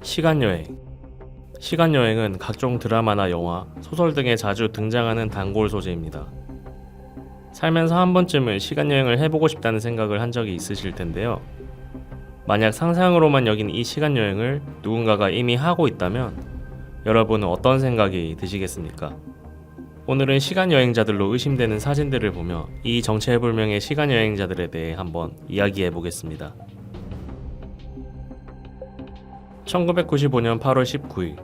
시간여행. 시간여행은 각종 드라마나 영화, 소설 등에 자주 등장하는 단골 소재입니다. 살면서 한 번쯤은 시간여행을 해보고 싶다는 생각을 한 적이 있으실 텐데요. 만약 상상으로만 여긴 이 시간여행을 누군가가 이미 하고 있다면 여러분은 어떤 생각이 드시겠습니까? 오늘은 시간여행자들로 의심되는 사진들을 보며 이 정체불명의 시간여행자들에 대해 한번 이야기해 보겠습니다. 1995년 8월 19일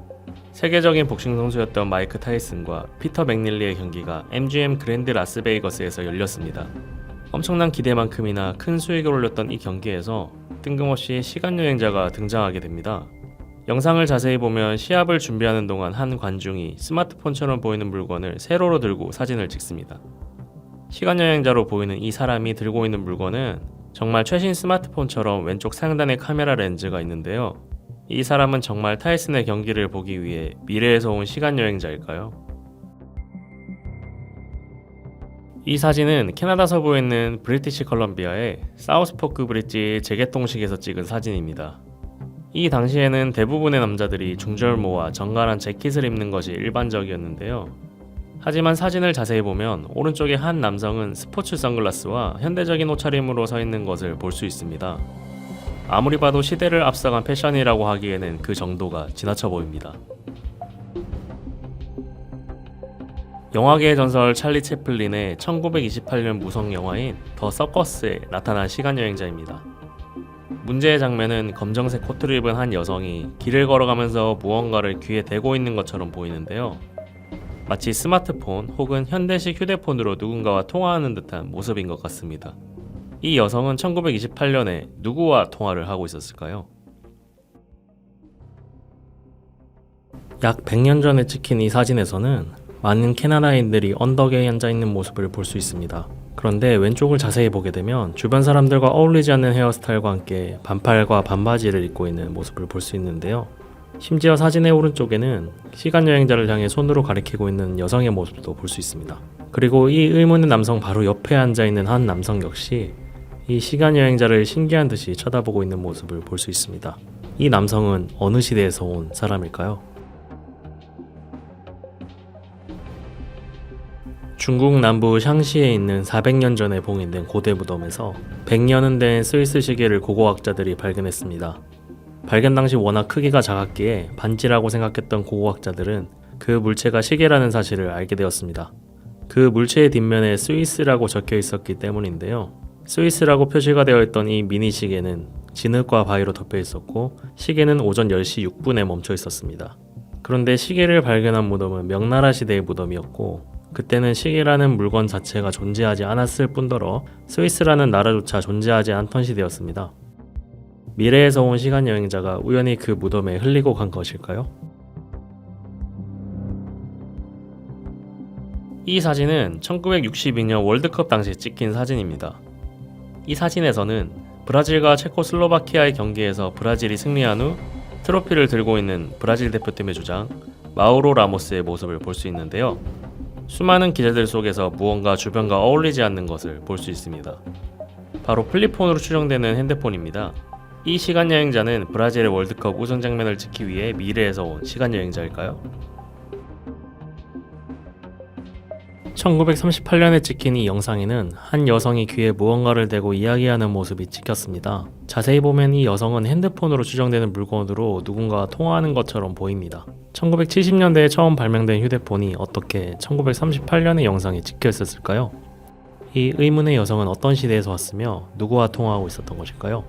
세계적인 복싱 선수였던 마이크 타이슨과 피터 맥닐리의 경기가 MGM 그랜드 라스베이거스에서 열렸습니다. 엄청난 기대만큼이나 큰 수익을 올렸던 이 경기에서 뜬금없이 시간여행자가 등장하게 됩니다. 영상을 자세히 보면 시합을 준비하는 동안 한 관중이 스마트폰처럼 보이는 물건을 세로로 들고 사진을 찍습니다. 시간여행자로 보이는 이 사람이 들고 있는 물건은 정말 최신 스마트폰처럼 왼쪽 상단에 카메라 렌즈가 있는데요. 이 사람은 정말 타이슨의 경기를 보기 위해 미래에서 온 시간여행자일까요? 이 사진은 캐나다 서부에 있는 브리티시 컬럼비아의 사우스포크 브릿지 재개통식에서 찍은 사진입니다. 이 당시에는 대부분의 남자들이 중절모와 정갈한 재킷을 입는 것이 일반적이었는데요. 하지만 사진을 자세히 보면 오른쪽에 한 남성은 스포츠 선글라스와 현대적인 옷차림으로 서 있는 것을 볼 수 있습니다. 아무리 봐도 시대를 앞서간 패션이라고 하기에는 그 정도가 지나쳐 보입니다. 영화계의 전설 찰리 채플린의 1928년 무성 영화인 더 서커스에 나타난 시간여행자입니다. 문제의 장면은 검정색 코트를 입은 한 여성이 길을 걸어가면서 무언가를 귀에 대고 있는 것처럼 보이는데요. 마치 스마트폰 혹은 현대식 휴대폰으로 누군가와 통화하는 듯한 모습인 것 같습니다. 이 여성은 1928년에 누구와 통화를 하고 있었을까요? 약 100년 전에 찍힌 이 사진에서는 많은 캐나다인들이 언덕에 앉아있는 모습을 볼 수 있습니다. 그런데 왼쪽을 자세히 보게 되면 주변 사람들과 어울리지 않는 헤어스타일과 함께 반팔과 반바지를 입고 있는 모습을 볼 수 있는데요. 심지어 사진의 오른쪽에는 시간여행자를 향해 손으로 가리키고 있는 여성의 모습도 볼 수 있습니다. 그리고 이 의문의 남성 바로 옆에 앉아있는 한 남성 역시 이 시간여행자를 신기한 듯이 쳐다보고 있는 모습을 볼 수 있습니다. 이 남성은 어느 시대에서 온 사람일까요? 중국 남부 샹시에 있는 400년 전에 봉인된 고대 무덤에서 100년은 된 스위스 시계를 고고학자들이 발견했습니다. 발견 당시 워낙 크기가 작았기에 반지라고 생각했던 고고학자들은 그 물체가 시계라는 사실을 알게 되었습니다. 그 물체의 뒷면에 스위스라고 적혀 있었기 때문인데요. 스위스라고 표시가 되어 있던 이 미니 시계는 진흙과 바위로 덮여 있었고 시계는 오전 10시 6분에 멈춰 있었습니다. 그런데 시계를 발견한 무덤은 명나라 시대의 무덤이었고 그때는 시계라는 물건 자체가 존재하지 않았을 뿐더러 스위스라는 나라조차 존재하지 않던 시대였습니다. 미래에서 온 시간여행자가 우연히 그 무덤에 흘리고 간 것일까요? 이 사진은 1962년 월드컵 당시에 찍힌 사진입니다. 이 사진에서는 브라질과 체코슬로바키아의 경기에서 브라질이 승리한 후 트로피를 들고 있는 브라질 대표팀의 주장 마우로 라모스의 모습을 볼 수 있는데요. 수많은 기자들 속에서 무언가 주변과 어울리지 않는 것을 볼 수 있습니다. 바로 플립폰으로 추정되는 핸드폰입니다. 이 시간여행자는 브라질의 월드컵 우승 장면을 찍기 위해 미래에서 온 시간여행자일까요? 1938년에 찍힌 이 영상에는 한 여성이 귀에 무언가를 대고 이야기하는 모습이 찍혔습니다. 자세히 보면 이 여성은 핸드폰으로 추정되는 물건으로 누군가와 통화하는 것처럼 보입니다. 1970년대에 처음 발명된 휴대폰이 어떻게 1938년의 영상에 찍혀 있었을까요? 이 의문의 여성은 어떤 시대에서 왔으며 누구와 통화하고 있었던 것일까요?